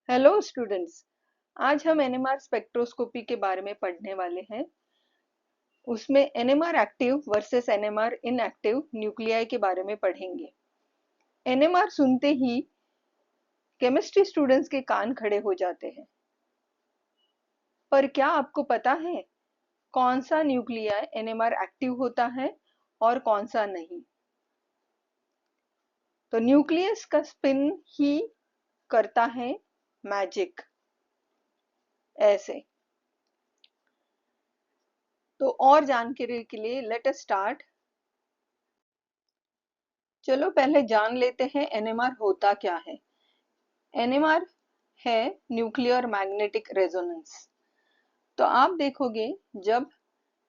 Hello students. आज हम NMR spectroscopy के बारे में पढ़ने वाले हैं। उसमें NMR active versus NMR inactive nuclei के बारे में पढ़ेंगे। एनएमआर सुनते ही केमिस्ट्री स्टूडेंट्स के कान खड़े हो जाते हैं, पर क्या आपको पता है कौन सा न्यूक्लियाई एनएमआर एक्टिव होता है और कौन सा नहीं? तो न्यूक्लियस का स्पिन ही करता है मैजिक। ऐसे तो और जानकारी के लिए लेट अस स्टार्ट। चलो पहले जान लेते हैं एनएमआर होता क्या है। एनएमआर है न्यूक्लियर मैग्नेटिक रेजोनेंस। तो आप देखोगे जब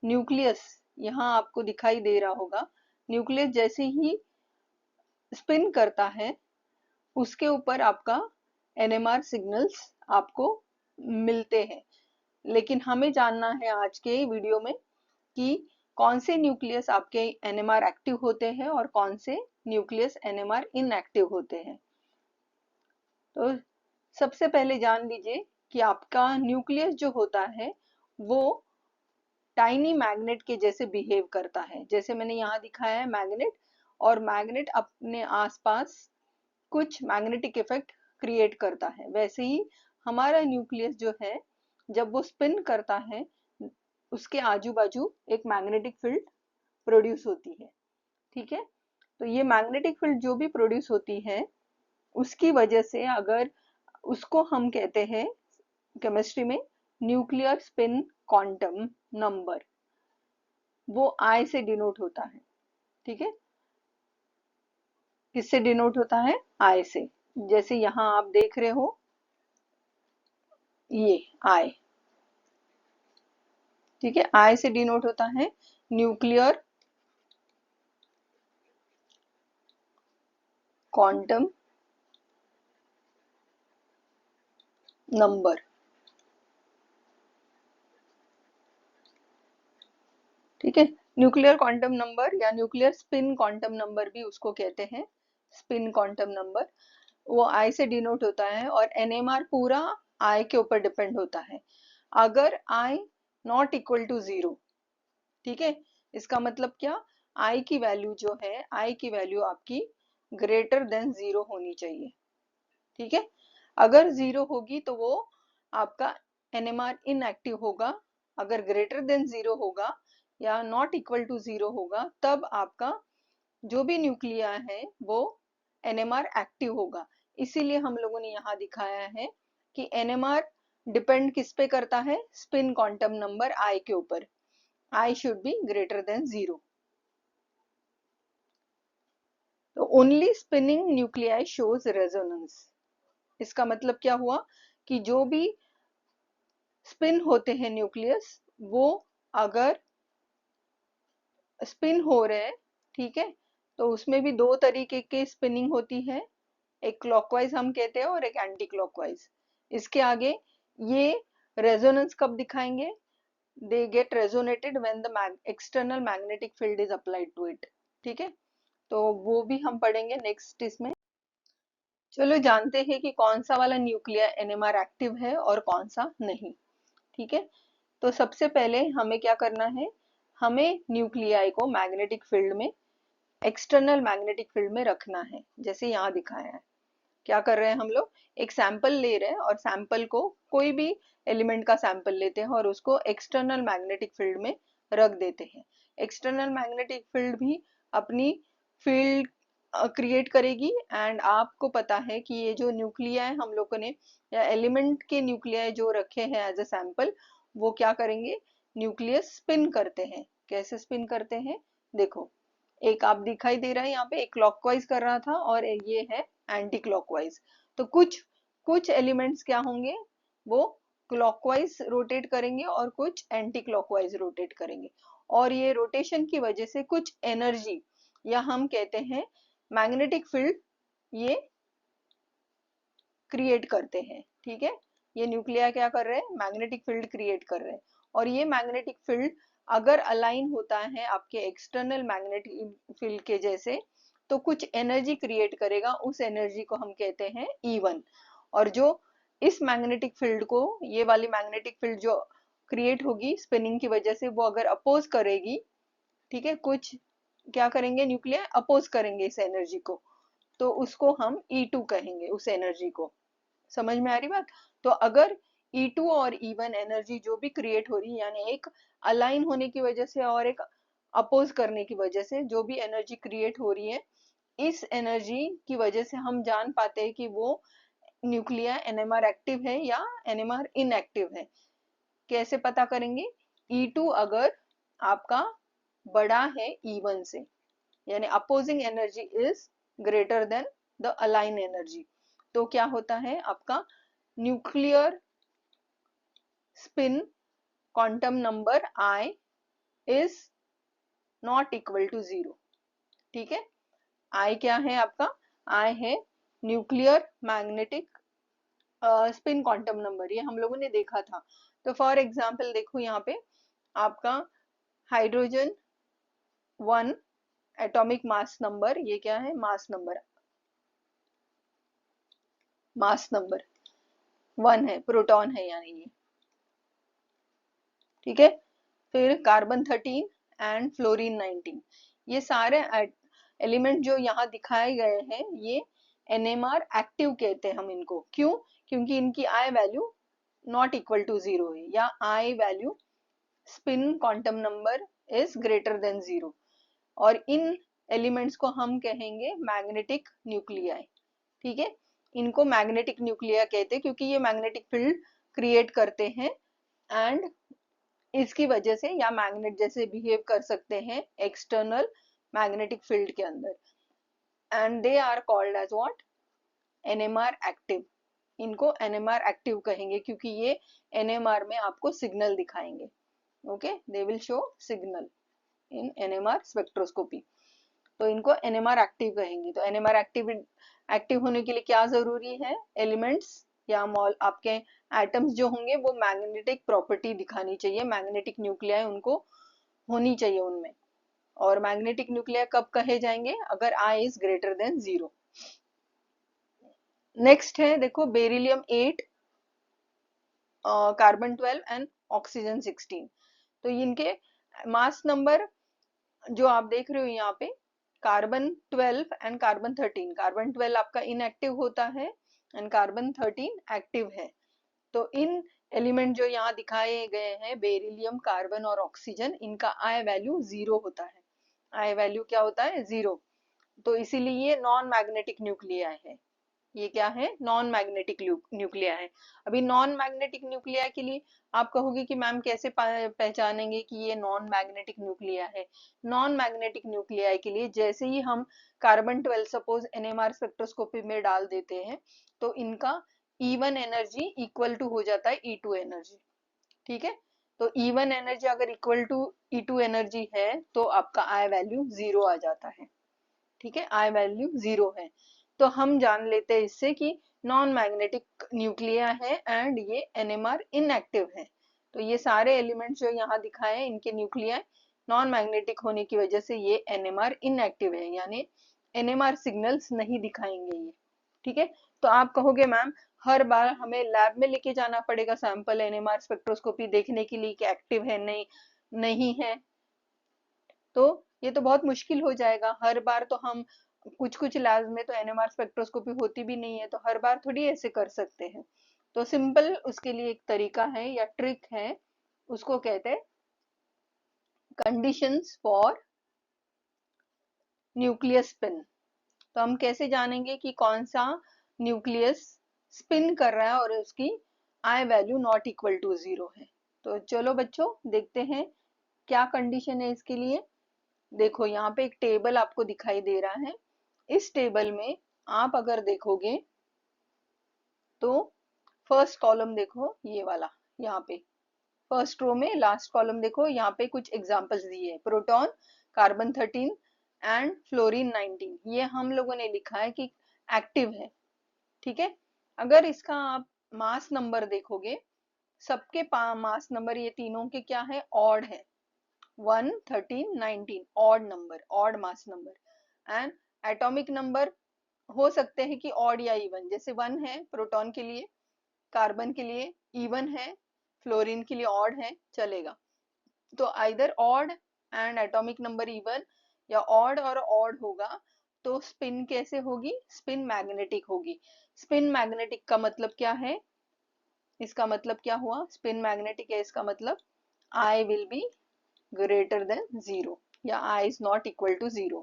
न्यूक्लियस यहाँ आपको दिखाई दे रहा होगा, न्यूक्लियस जैसे ही स्पिन करता है उसके ऊपर आपका एनएमआर सिग्नल्स आपको मिलते हैं। लेकिन हमें जानना है आज के वीडियो में कि कौन से न्यूक्लियस आपके एनएमआर एक्टिव होते हैं और कौन से न्यूक्लियस एनएमआर इनएक्टिव होते हैं। तो सबसे पहले जान लीजिए कि आपका न्यूक्लियस जो होता है वो टाइनी मैग्नेट के जैसे बिहेव करता है। जैसे मैंने यहाँ दिखाया है मैग्नेट, और मैग्नेट अपने आसपास कुछ मैग्नेटिक इफेक्ट क्रिएट करता है, वैसे ही हमारा न्यूक्लियस जो है जब वो स्पिन करता है उसके आजू बाजू एक मैग्नेटिक फील्ड प्रोड्यूस होती है। ठीक है, तो ये मैग्नेटिक फील्ड जो भी प्रोड्यूस होती है उसकी वजह से अगर उसको हम कहते हैं केमिस्ट्री में न्यूक्लियर स्पिन क्वांटम नंबर, वो आई से डिनोट होता है। ठीक है, किससे डिनोट होता है? आई से। जैसे यहाँ आप देख रहे हो ये आई। ठीक है, आई से डिनोट होता है न्यूक्लियर क्वांटम नंबर। ठीक है, न्यूक्लियर क्वांटम नंबर या न्यूक्लियर स्पिन क्वांटम नंबर भी उसको कहते हैं, स्पिन क्वांटम नंबर। वो आई से डिनोट होता है और एनएमआर पूरा आई के ऊपर डिपेंड होता है। अगर आई नॉट इक्वल टू जीरो, ठीक है, इसका मतलब क्या? आई की वैल्यू जो है, आई की वैल्यू आपकी ग्रेटर देन जीरो होनी चाहिए। ठीक है, अगर जीरो होगी तो वो आपका एनएमआर इनएक्टिव होगा। अगर ग्रेटर देन जीरो होगा या नॉट इक्वल टू जीरो होगा तब आपका जो भी न्यूक्लिया है वो एनएमआर एक्टिव होगा। इसीलिए हम लोगों ने यहाँ दिखाया है कि एनएमआर डिपेंड किस पे करता है? स्पिन क्वांटम नंबर आई के ऊपर। I should be greater than zero. तो only spinning nuclei shows resonance. इसका मतलब क्या हुआ कि जो भी स्पिन होते हैं न्यूक्लियस, वो अगर स्पिन हो रहे हैं, ठीक है, तो उसमें भी दो तरीके की स्पिनिंग होती है। एक क्लॉकवाइज हम कहते हैं और एक एंटी क्लॉकवाइज। इसके आगे ये रेजोनेंस कब दिखाएंगे? They get resonated when the external magnetic field is applied to it. ठीक है, तो वो भी हम पढ़ेंगे नेक्स्ट इसमें। चलो जानते हैं कि कौन सा वाला न्यूक्लियर एनएमआर एक्टिव है और कौन सा नहीं। ठीक है, तो सबसे पहले हमें क्या करना है? हमें न्यूक्लियाई को मैग्नेटिक फील्ड में, एक्सटर्नल मैग्नेटिक फील्ड में रखना है। जैसे यहाँ दिखाया है, क्या कर रहे हैं हम लोग? एक सैंपल ले रहे हैं और सैंपल को, कोई भी एलिमेंट का सैंपल लेते हैं और उसको एक्सटर्नल मैग्नेटिक फील्ड में रख देते हैं। एक्सटर्नल मैग्नेटिक फील्ड भी अपनी फील्ड क्रिएट करेगी। एंड आपको पता है कि ये जो न्यूक्लिया हम लोगों ने, या एलिमेंट के न्यूक्लिया जो रखे हैं एज अ सैंपल, वो क्या करेंगे? न्यूक्लियस स्पिन करते हैं। कैसे स्पिन करते हैं? देखो, एक आप दिखाई दे रहा है यहाँ पे, एक क्लॉकवाइज कर रहा था और ये है एंटी क्लॉकवाइज। तो कुछ कुछ एलिमेंट्स क्या होंगे? वो क्लॉकवाइज रोटेट करेंगे और कुछ एंटी क्लॉकवाइज रोटेट करेंगे। और ये रोटेशन की वजह से कुछ एनर्जी, या हम कहते हैं मैग्नेटिक फील्ड, ये क्रिएट करते हैं। ठीक है, ये न्यूक्लिया क्या कर रहे हैं? मैग्नेटिक फील्ड क्रिएट कर रहे हैं। और ये मैग्नेटिक फील्ड अगर अलाइन होता है आपके एक्सटर्नल मैग्नेटिक फील्ड के जैसे, तो कुछ एनर्जी क्रिएट करेगा। उस एनर्जी को हम कहते हैं E1। और जो इस मैग्नेटिक फील्ड को, ये वाली मैग्नेटिक फील्ड जो क्रिएट होगी स्पिनिंग की वजह से, वो अगर अपोज करेगी, ठीक है, कुछ क्या करेंगे, न्यूक्लिया अपोज करेंगे इस एनर्जी को, तो उसको हम E2 कहेंगे, उस एनर्जी को। समझ में आ रही बात? तो अगर E2 और E1 एनर्जी जो भी क्रिएट हो रही है, यानी एक अलाइन होने की वजह से और एक अपोज करने की वजह से जो भी एनर्जी क्रिएट हो रही है, इस एनर्जी की वजह से हम जान पाते हैं कि वो न्यूक्लिया एनएमआर एक्टिव है या एनएमआर इनएक्टिव है। कैसे पता करेंगे? E2 अगर आपका बड़ा है E1 से, यानी opposing energy is greater than the align energy, तो क्या होता है, आपका nuclear spin quantum number I is not equal to 0। ठीक है, I क्या है आपका? I है nuclear magnetic spin quantum number, ये हम लोगों ने देखा था। तो फॉर एग्जाम्पल देखो यहाँ पे आपका हाइड्रोजन 1 एटॉमिक मास नंबर, ये क्या है, मास नंबर, मास नंबर 1 है, प्रोटॉन है यानी ये। ठीक है, फिर कार्बन 13 एंड फ्लोरीन 19, ये सारे एलिमेंट जो यहाँ दिखाए गए हैं ये एनएमआर एक्टिव कहते हैं हम इनको। क्यों? क्योंकि इनकी I value not equal to 0 है, या I value spin quantum number is greater than 0, और इन एलिमेंट्स को हम कहेंगे मैग्नेटिक न्यूक्लियाई। ठीक है, इनको मैग्नेटिक न्यूक्लिया कहते हैं क्योंकि ये मैग्नेटिक फील्ड क्रिएट करते हैं एंड इसकी वजह से, या मैग्नेट जैसे बिहेव कर सकते हैं एक्सटर्नल मैग्नेटिक फील्ड के अंदर, and they are called as what, NMR active. इनको एनएमआर एक्टिव कहेंगे क्योंकि ये एनएमआर में आपको सिग्नल दिखाएंगे। Okay, they will show signal in NMR spectroscopy, तो इनको एनएमआर एक्टिव कहेंगे। तो एनएमआर एक्टिव होने के लिए क्या जरूरी है? एलिमेंट्स या मॉल आपके एटम्स जो होंगे वो मैग्नेटिक प्रॉपर्टी दिखानी चाहिए, मैग्नेटिक न्यूक्लियाई उनको होनी चाहिए उनमें। और मैग्नेटिक न्यूक्लियाई कब कहे जाएंगे? अगर I is greater than 0। Next है देखो बेरिलियम 8, कार्बन 12 एंड ऑक्सीजन 16। तो इनके मास नंबर जो आप देख रहे हो यहाँ पे, कार्बन 12 एंड कार्बन 13, कार्बन 12 आपका इनएक्टिव होता है एंड कार्बन 13 एक्टिव है। तो इन एलिमेंट जो यहाँ दिखाए गए हैं, बेरिलियम, कार्बन और ऑक्सीजन, इनका आई वैल्यू 0 होता है। आई वैल्यू क्या होता है? 0। तो इसीलिए ये नॉन मैग्नेटिक न्यूक्लिया है। ये क्या है? नॉन मैग्नेटिक न्यूक्लिया है। अभी नॉन मैग्नेटिक न्यूक्लिया के लिए आप कहोगे कि मैम कैसे पहचानेंगे कि ये नॉन मैग्नेटिक न्यूक्लिया है? नॉन मैग्नेटिक न्यूक्लिया के लिए जैसे ही हम कार्बन 12 सपोज एनएमआर स्पेक्ट्रोस्कोपी में डाल देते हैं, तो इनका E1 एनर्जी इक्वल टू हो जाता है E2 एनर्जी। ठीक है, तो E1 एनर्जी अगर इक्वल टू E2 एनर्जी है तो आपका आई वैल्यू 0 आ जाता है। ठीक है, आई वैल्यू 0 है, तो हम जान लेते हैं इससे कि नॉन मैग्नेटिक न्यूक्लिया है एंड ये एनएमआर इनएक्टिव है। तो ये सारे एलिमेंट्स जो यहाँ दिखाए हैं इनके न्यूक्लिया नॉन मैग्नेटिक होने की वजह से ये एनएमआर इनएक्टिव है, यानी एनएमआर सिग्नल्स नहीं दिखाएंगे ये। ठीक है, तो आप कहोगे मैम हर बार हमें लैब में लेके जाना पड़ेगा सैंपल एनएमआर स्पेक्ट्रोस्कोपी देखने के लिए कि एक्टिव है नहीं है, तो ये तो बहुत मुश्किल हो जाएगा। हर बार तो हम कुछ कुछ लैब में तो एनएमआर स्पेक्ट्रोस्कोपी होती भी नहीं है, तो हर बार थोड़ी ऐसे कर सकते हैं। तो सिंपल उसके लिए एक तरीका है या ट्रिक है, उसको कहते हैं कंडीशंस फॉर न्यूक्लियस स्पिन। तो हम कैसे जानेंगे कि कौन सा न्यूक्लियस स्पिन कर रहा है और उसकी आई वैल्यू नॉट इक्वल टू 0 है? तो चलो बच्चों देखते हैं क्या कंडीशन है इसके लिए। देखो यहाँ पे एक टेबल आपको दिखाई दे रहा है। इस टेबल में आप अगर देखोगे तो फर्स्ट कॉलम देखो, ये वाला यहाँ पे फर्स्ट रो में लास्ट कॉलम देखो, यहाँ पे कुछ एग्जांपल्स दिए हैं, प्रोटॉन, कार्बन 13 एंड फ्लोरीन 19, ये हम लोगों ने लिखा है कि एक्टिव है। ठीक है, अगर इसका आप मास नंबर देखोगे, सबके मास नंबर ये तीनों के क्या है? ऑड है, 1, 13, 19, odd number, odd mass number. And atomic number हो सकते हैं कि ऑड या इवन, जैसे 1 है प्रोटॉन के लिए, कार्बन के लिए इवन है, फ्लोरीन के लिए ऑड है, चलेगा। तो either odd and atomic number even या ऑड और ऑड होगा, तो स्पिन कैसे होगी? स्पिन मैग्नेटिक होगी। स्पिन मैग्नेटिक का मतलब क्या है? इसका मतलब क्या हुआ? स्पिन मैग्नेटिक है, इसका मतलब I will be greater than 0 या I is not equal to 0।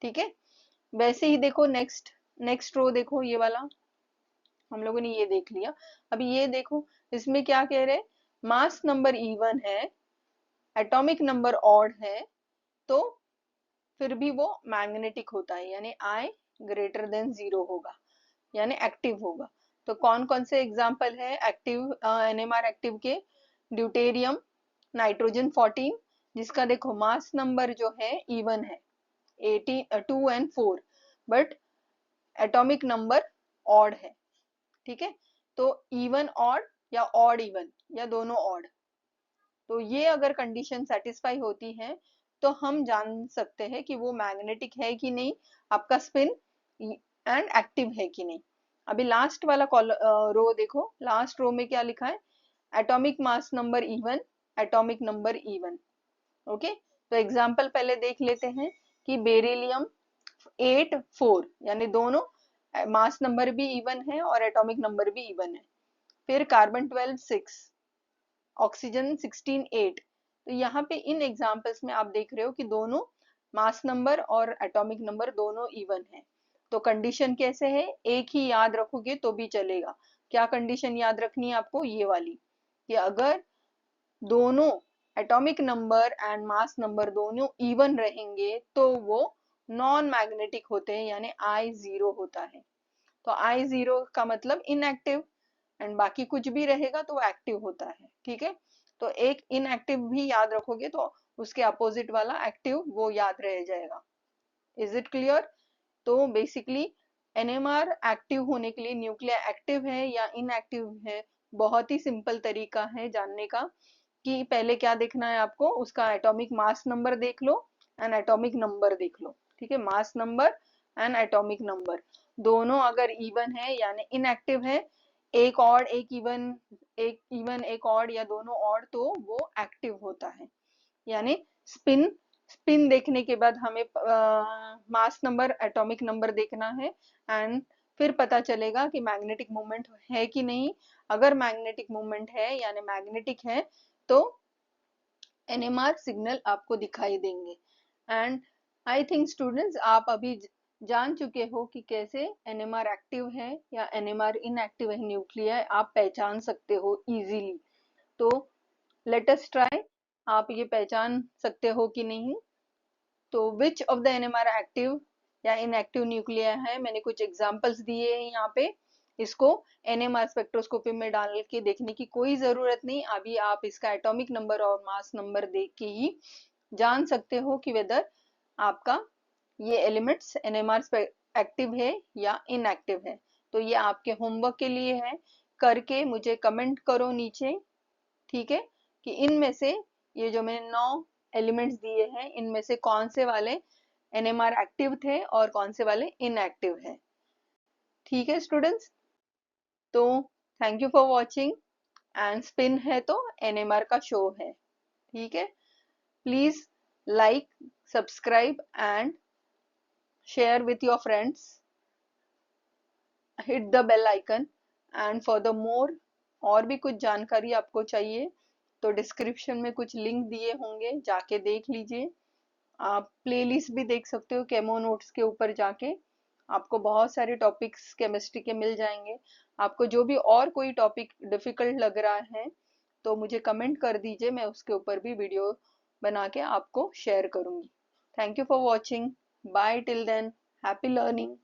ठीक है, वैसे ही देखो नेक्स्ट नेक्स्ट रो देखो, ये वाला हम लोगों ने ये देख लिया। अभी ये देखो, इसमें क्या कह रहे हैं? मास नंबर इवन है, एटॉमिक नंबर ऑड है, तो फिर भी वो मैग्नेटिक होता है, यानी I ग्रेटर देन 0 होगा, यानी एक्टिव होगा। तो कौन कौन से एग्जाम्पल है एक्टिव एनएमआर एक्टिव के? ड्यूटेरियम, नाइट्रोजन 14, जिसका देखो मास नंबर जो है इवन है 2 and 4, but atomic number odd है। ठीक है, तो इवन ऑड या ऑड इवन या दोनों ऑड, तो ये अगर कंडीशन सेटिस्फाई होती है तो हम जान सकते हैं कि वो मैग्नेटिक है कि नहीं, आपका स्पिन एंड एक्टिव है कि नहीं। अभी लास्ट वाला रो देखो, लास्ट रो में क्या लिखा है? Atomic mass number even, atomic number even. Okay, तो एग्जांपल पहले देख लेते हैं कि बेरिलियम 8 4, यानी दोनों मास नंबर भी इवन है और एटॉमिक नंबर भी इवन है। फिर कार्बन 12 6, ऑक्सीजन 16 8। तो यहाँ पे इन एग्जांपल्स में आप देख रहे हो कि दोनों मास नंबर और एटॉमिक नंबर दोनों इवन है। तो कंडीशन कैसे है? एक ही याद रखोगे तो भी चलेगा। क्या कंडीशन याद रखनी है आपको? ये वाली, कि अगर दोनों atomic number and mass number दोनों इवन रहेंगे तो वो नॉन मैग्नेटिक होते हैं, यानी I 0 होता है। तो I 0 का मतलब इनएक्टिव, एंड बाकी कुछ भी रहेगा तो वो एक्टिव होता है। ठीक है, तो एक इनएक्टिव भी याद रखोगे तो उसके अपोजिट वाला एक्टिव वो याद रह जाएगा। Is it clear? तो बेसिकली एनएमआर एक्टिव होने के लिए न्यूक्लियर एक्टिव है या इनएक्टिव है, बहुत ही सिंपल तरीका है जानने का। कि पहले क्या देखना है आपको? उसका एटॉमिक मास नंबर देख लो एंड एटॉमिक नंबर देख लो। ठीक है, mass number and atomic number दोनों अगर इवन है यानी इनएक्टिव है, एक ऑड एक इवन एक ऑड या दोनों ऑड, तो वो एक्टिव होता है। यानी स्पिन स्पिन देखने के बाद हमें मास नंबर एटॉमिक नंबर देखना है, एंड फिर पता चलेगा कि मैग्नेटिक मूवमेंट है कि नहीं। अगर मैग्नेटिक मूवमेंट है यानी मैग्नेटिक है तो एनएमआर सिग्नल आपको दिखाई देंगे। एंड आई थिंक स्टूडेंट्स आप अभी जान चुके हो कि कैसे एनएमआर एक्टिव है या एनएमआर इनएक्टिव है, न्यूक्लियर आप पहचान सकते हो इजीली। तो लेट अस ट्राई, आप ये पहचान सकते हो कि नहीं। तो which of the NMR active या इनएक्टिव न्यूक्लियर है, मैंने कुछ एग्जांपल्स दिए हैं यहाँ पे। इसको एनएमआर स्पेक्ट्रोस्कोपी में डाल के देखने की कोई जरूरत नहीं, अभी आप इसका एटॉमिक नंबर और मास नंबर देख के ही जान सकते हो कि वेदर आपका ये एलिमेंट्स एनएमआर एक्टिव है या इनएक्टिव है। तो ये आपके होमवर्क के लिए है, करके मुझे कमेंट करो नीचे। ठीक है, कि इनमें से ये जो मैंने 9 एलिमेंट्स दिए हैं इनमें से कौन से वाले एनएमआर एक्टिव थे और कौन से वाले इनएक्टिव है। ठीक है स्टूडेंट्स, तो thank you for watching. And spin है तो एनएमआर का शो है। ठीक है, please like, subscribe and share with your friends, hit the bell icon. And for the more, और भी कुछ जानकारी आपको चाहिए तो डिस्क्रिप्शन में कुछ लिंक दिए होंगे, जाके देख लीजिए। आप प्लेलिस्ट भी देख सकते हो केमो नोट्स के ऊपर जाके, आपको बहुत सारे टॉपिक्स केमिस्ट्री के मिल जाएंगे। आपको जो भी और कोई टॉपिक डिफिकल्ट लग रहा है तो मुझे कमेंट कर दीजिए, मैं उसके ऊपर भी वीडियो बना के आपको शेयर करूंगी। Thank you for watching, bye till then, happy learning.